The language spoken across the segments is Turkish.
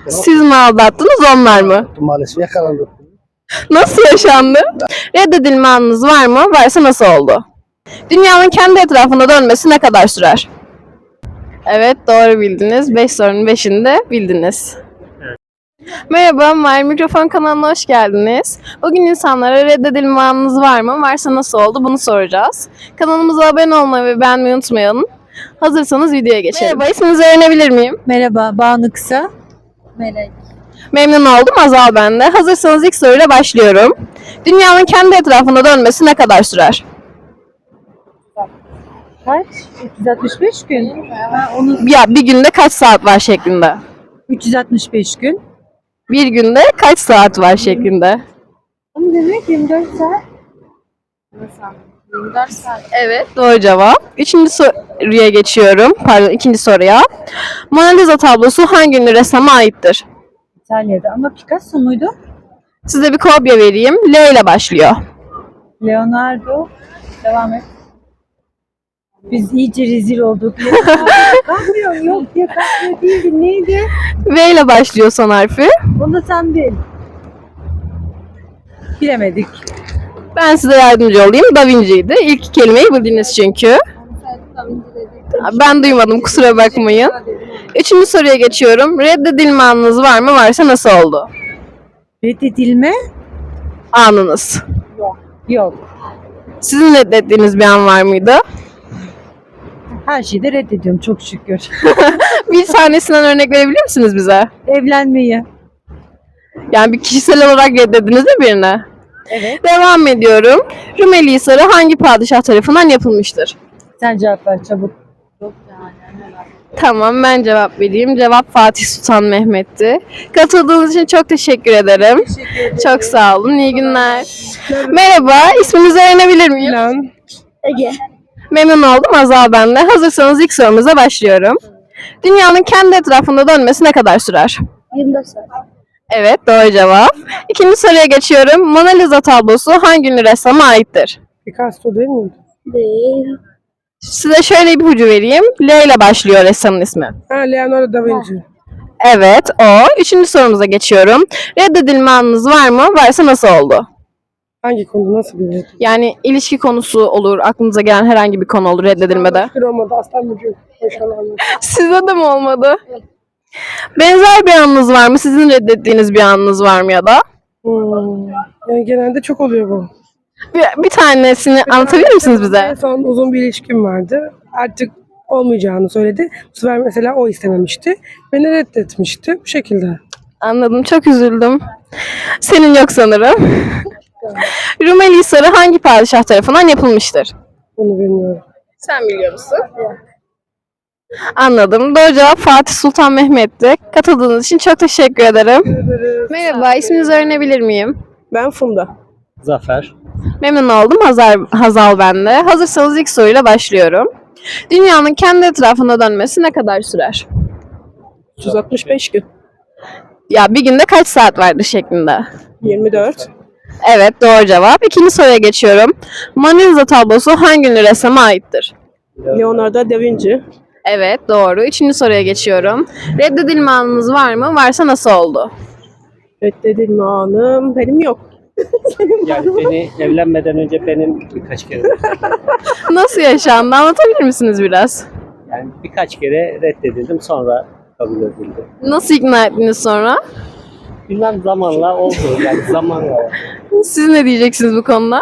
Siz mi aldattınız, onlar mı? Maalesef yakalandık. Nasıl yaşandı? Reddedilme anınız var mı? Varsa nasıl oldu? Dünyanın kendi etrafında dönmesi ne kadar sürer? Evet, doğru bildiniz. 5 sorunun 5'ini de bildiniz. Merhaba, Mahir Mikrofon kanalına hoş geldiniz. Bugün insanlara reddedilme anınız var mı? Varsa nasıl oldu? Bunu soracağız. Kanalımıza abone olmayı ve beğenmeyi unutmayın. Hazırsanız videoya geçelim. Merhaba, isminizi öğrenebilir miyim? Merhaba, Banu Kısa. Melek. Memnun oldum, Azal ben de. Hazırsanız ilk soruyla başlıyorum. Dünyanın kendi etrafında dönmesi ne kadar sürer? Kaç? 365 gün. Ya bir günde kaç saat var şeklinde? 365 gün. Bir günde kaç saat var şeklinde? Ama demek 24 saat. 24 saat. Evet, doğru cevap. Üçüncü soruya geçiyorum. Pardon, ikinci soruya. Mona Lisa tablosu hangi ünlü ressama aittir? İtalya'da ama Picasso muydu? Size bir kopya vereyim. L ile başlıyor. Leonardo. Devam et. Biz iyice rezil olduk. Kalkmıyorum, yok ya, kalkmıyor değildi. Neydi? V ile başlıyor son harfi. Onu da sen bil. Bilemedik. Ben size yardımcı olayım. Da Vinci'ydi. İlk kelimeyi bildiniz çünkü. Ben duymadım, kusura bakmayın. Üçüncü soruya geçiyorum. Reddedilme anınız var mı? Varsa nasıl oldu? Reddedilme? Anınız. Yok. Sizin reddettiğiniz bir an var mıydı? Her şeyi de reddediyorum çok şükür. Bir tanesinden örnek verebilir misiniz bize? Evlenmeyi. Yani bir kişisel olarak reddediniz mi birine? Evet. Devam ediyorum. Rumeli Hisarı hangi padişah tarafından yapılmıştır? Sen cevap ver çabuk. Tamam, ben cevap vereyim. Cevap Fatih Sultan Mehmet'ti. Katıldığınız için çok teşekkür ederim. Çok sağ olun. İyi günler. Merhaba, isminizi öğrenebilir miyim? Ege. Memnun oldum, Azal ben de. Hazırsanız ilk sorumuza başlıyorum. Dünyanın kendi etrafında dönmesi ne kadar sürer? 24 saat. Evet, doğru cevap. İkinci soruya geçiyorum. Mona Lisa tablosu hangi ünlü ressama aittir? Picasso değil mi? Değil. Size şöyle bir ipucu vereyim. L ile başlıyor ressamın ismi. Ha, Leonardo da Vinci. Evet, o. Üçüncü sorumuza geçiyorum. Reddedilme anınız var mı? Varsa nasıl oldu? Hangi konu, nasıl bir red? Yani ilişki konusu olur, aklınıza gelen herhangi bir konu olur reddedilmede. Hiçbir olmadı. Aslan Burcu. Boşananlar. Size de mi olmadı? Benzer bir anınız var mı? Sizin reddettiğiniz bir anınız var mı ya da? Yani genelde çok oluyor bu. Bir tanesini anlatabilir misiniz En bize? son uzun bir ilişkim vardı. Artık olmayacağını söyledi. Bu sefer mesela o istememişti. Beni reddetmişti. Bu şekilde. Anladım, çok üzüldüm. Senin yok sanırım. Rumeli Hisarı hangi padişah tarafından yapılmıştır? Bunu bilmiyorum. Sen biliyor musun? Anladım. Doğru cevap Fatih Sultan Mehmet'ti. Katıldığınız için çok teşekkür ederim. Merhaba, isminizi öğrenebilir miyim? Ben Funda. Zafer. Memnun oldum. Hazal ben de. Hazırsanız ilk soruyla başlıyorum. Dünyanın kendi etrafında dönmesi ne kadar sürer? 365 gün. Ya bir günde kaç saat vardır şeklinde? 24. Evet, doğru cevap. İkinci soruya geçiyorum. Mona Lisa tablosu hangi ünlü ressama aittir? Leonardo da Vinci. Evet, doğru. Üçüncü soruya geçiyorum. Reddedilme anınız var mı? Varsa nasıl oldu? Reddedilme anım benim yok. Yani beni evlenmeden önce benim birkaç kere Nasıl yaşandı? Anlatabilir misiniz biraz? yani birkaç kere reddedildim, sonra kabul edildi. Nasıl ikna ettiniz sonra? Bilmem, zamanla oldu, yani zamanla. Siz ne diyeceksiniz bu konuda?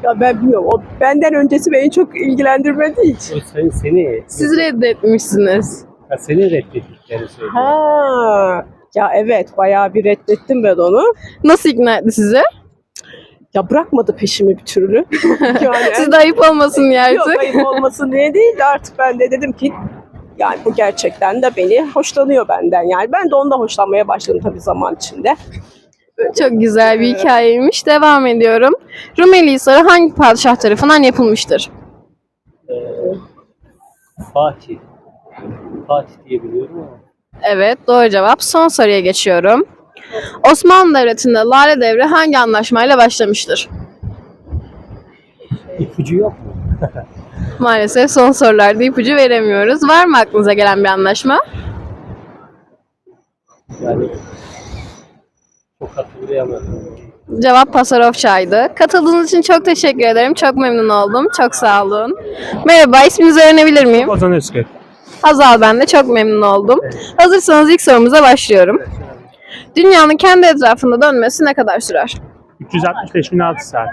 Ya ben bilmiyorum. O benden öncesi beni çok ilgilendirmedi hiç. O seni Siz reddetmişsiniz. seni reddettikleri söylüyor. Ha. Ya evet, bayağı bir reddettim ben onu. Nasıl ikna etti sizi? Ya bırakmadı peşimi bir türlü. Yani Siz de ayıp olmasın diye yok, artık. ayıp olmasın diye değil de artık ben de dedim ki yani bu gerçekten de beni hoşlanıyor benden. Yani ben de ondan hoşlanmaya başladım tabii zaman içinde. Çok güzel bir hikayeymiş. Devam ediyorum. Rumeli Hisarı hangi padişah tarafından yapılmıştır? Fatih. Fatih diye biliyorum ama. Evet, doğru cevap. Son soruya geçiyorum. Osmanlı Devleti'nde Lale Devri hangi anlaşmayla başlamıştır? İpucu yok mu? Maalesef son sorularda ipucu veremiyoruz. Var mı aklınıza gelen bir anlaşma? Yani çok hatırlayamadım. Cevap Pasarofça'ydı. Katıldığınız için çok teşekkür ederim. Çok memnun oldum. Çok sağ olun. Merhaba, isminizi öğrenebilir miyim? Ozan Özkök. Hazal, ben de çok memnun oldum. Hazırsanız ilk sorumuza başlıyorum. Dünyanın kendi etrafında dönmesi ne kadar sürer? 365.006 saat.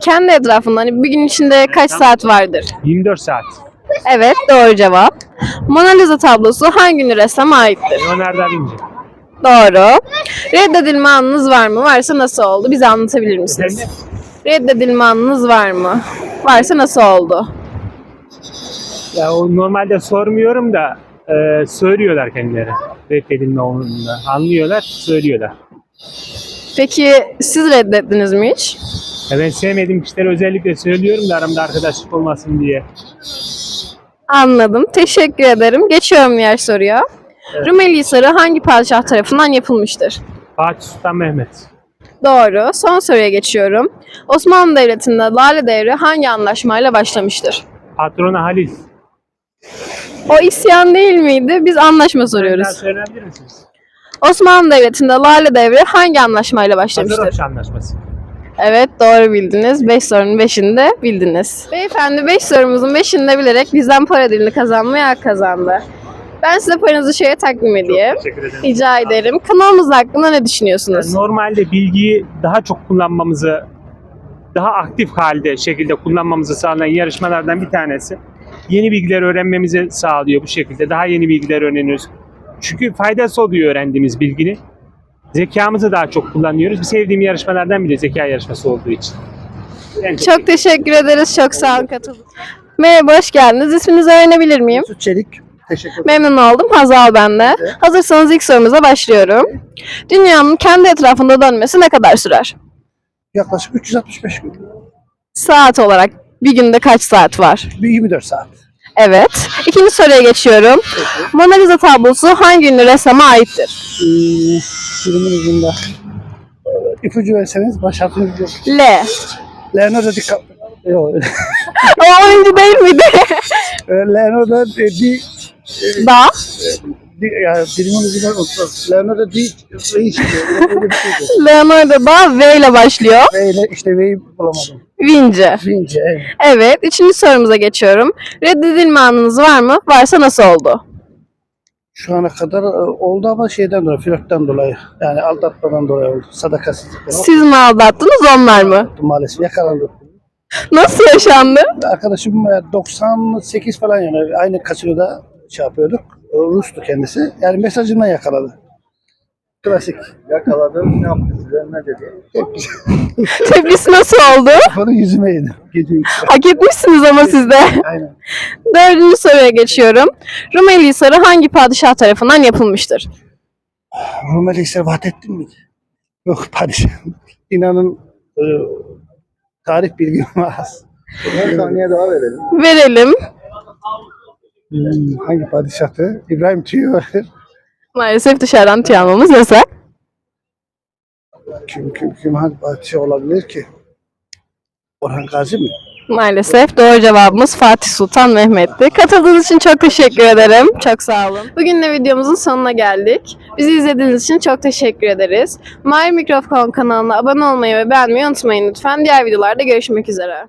Kendi etrafında hani bir gün içinde kaç saat vardır? 24 saat. Evet, doğru cevap. Mona Lisa tablosu hangi ünlü ressama aittir? Leonardo da Vinci. Doğru. Reddedilme anınız var mı? Varsa nasıl oldu? Bize anlatabilir misiniz? Efendim? Reddedilme anınız var mı? Varsa nasıl oldu? Ya o normalde sormuyorum da söylüyorlar kendileri. Reddedilme olduğunda. Anlıyorlar, söylüyorlar. Peki siz reddettiniz mi hiç? Ya ben sevmediğim kişileri özellikle söylüyorum da aramda arkadaşlık olmasın diye. Anladım. Teşekkür ederim. Geçiyorum diğer soruya. Rumeli Hisarı hangi padişah tarafından yapılmıştır? Fatih Sultan Mehmet. Doğru. Son soruya geçiyorum. Osmanlı Devleti'nde Lale Devri hangi anlaşmayla başlamıştır? Patrona Halil. O isyan değil miydi? Biz anlaşma Bir daha soruyoruz. söyleyebilir misiniz? Osmanlı Devleti'nde Lale Devri hangi anlaşmayla başlamıştır? Pasarofça Anlaşması. Evet, doğru bildiniz. 5 sorunun 5'ini de bildiniz. Beyefendi 5 sorumuzun 5'ini de bilerek bizden para ödülünü kazanmaya hak kazandı. Ben size paranızı şöyle takdim edeyim. Teşekkür ederim. Rica ederim. Kanalımız hakkında ne düşünüyorsunuz? Normalde bilgiyi daha çok kullanmamızı, daha aktif halde şekilde kullanmamızı sağlayan yarışmalardan bir tanesi. Yeni bilgiler öğrenmemizi sağlıyor bu şekilde. Daha yeni bilgiler öğreniyoruz. Çünkü faydası oluyor öğrendiğimiz bilginin. Zekamızı daha çok kullanıyoruz. Bir sevdiğim yarışmalardan biri zeka yarışması olduğu için. Çok teşekkür ederiz. Çok sağ olun katıldığınız için. Merhaba, hoş geldiniz. İsminizi öğrenebilir miyim? Mesut Çelik. Teşekkür ederim. Memnun oldum. Hazal ben de. Hazırsanız ilk sorumuza başlıyorum. Dünyanın kendi etrafında dönmesi ne kadar sürer? Yaklaşık 365 gün. Saat olarak bir günde kaç saat var? Bir 24 saat. Evet. İkinci soruya geçiyorum. Mona Lisa tablosu hangi ünlü ressama aittir? Filmin ucunda. İpucu verseniz baş harfini biliyorum. L. Leonardo DiCaprio. Yok. O oyuncu değil miydi? Leonardo Da. ya dilimin ucundan unuttum. Leonardo Vinci. Öyle bir şeydi. Leonardo da V ile başlıyor. Veyle işte V'yi bulamadım. Vinci. Vinci. Evet. Evet. Üçüncü sorumuza geçiyorum. Reddedilme anınız var mı? Varsa nasıl oldu? Şu ana kadar oldu ama şeyden dolayı, flörtten dolayı. Yani aldatmadan dolayı oldu. Sadakasızlıktan. Siz mi aldattınız, onlar mı? Maalesef yakalandı. Nasıl yaşandı? Arkadaşım 98 falan yani aynı kasinoda şey yapıyorduk. Rus'tu kendisi. Yani mesajından yakaladı. Klasik. Yakaladım, ne yaptı size, ne dedi? Tepkisi nasıl oldu? Kafanı yüzüme yedim. Gece üçte. Hak etmişsiniz ama siz de. Aynen. Dördüncü soruya geçiyorum. Rumeli Hisarı hangi padişah tarafından yapılmıştır? Rumeli Hisar Vahdettin miydi? Yok padişah. İnanın tarih bilgim az. 10 saniye daha verelim. Verelim. Hangi padişahtı? İbrahim Tüyü. Maalesef dışarıdan tüy almamız yasak. Kim hangi padişah olabilir ki? Orhan Gazi mi? Maalesef doğru cevabımız Fatih Sultan Mehmet'ti. Katıldığınız için çok teşekkür ederim. Çok sağ olun. Bugün de videomuzun sonuna geldik. Bizi izlediğiniz için çok teşekkür ederiz. Mavi Mikrofon kanalına abone olmayı ve beğenmeyi unutmayın lütfen. Diğer videolarda görüşmek üzere.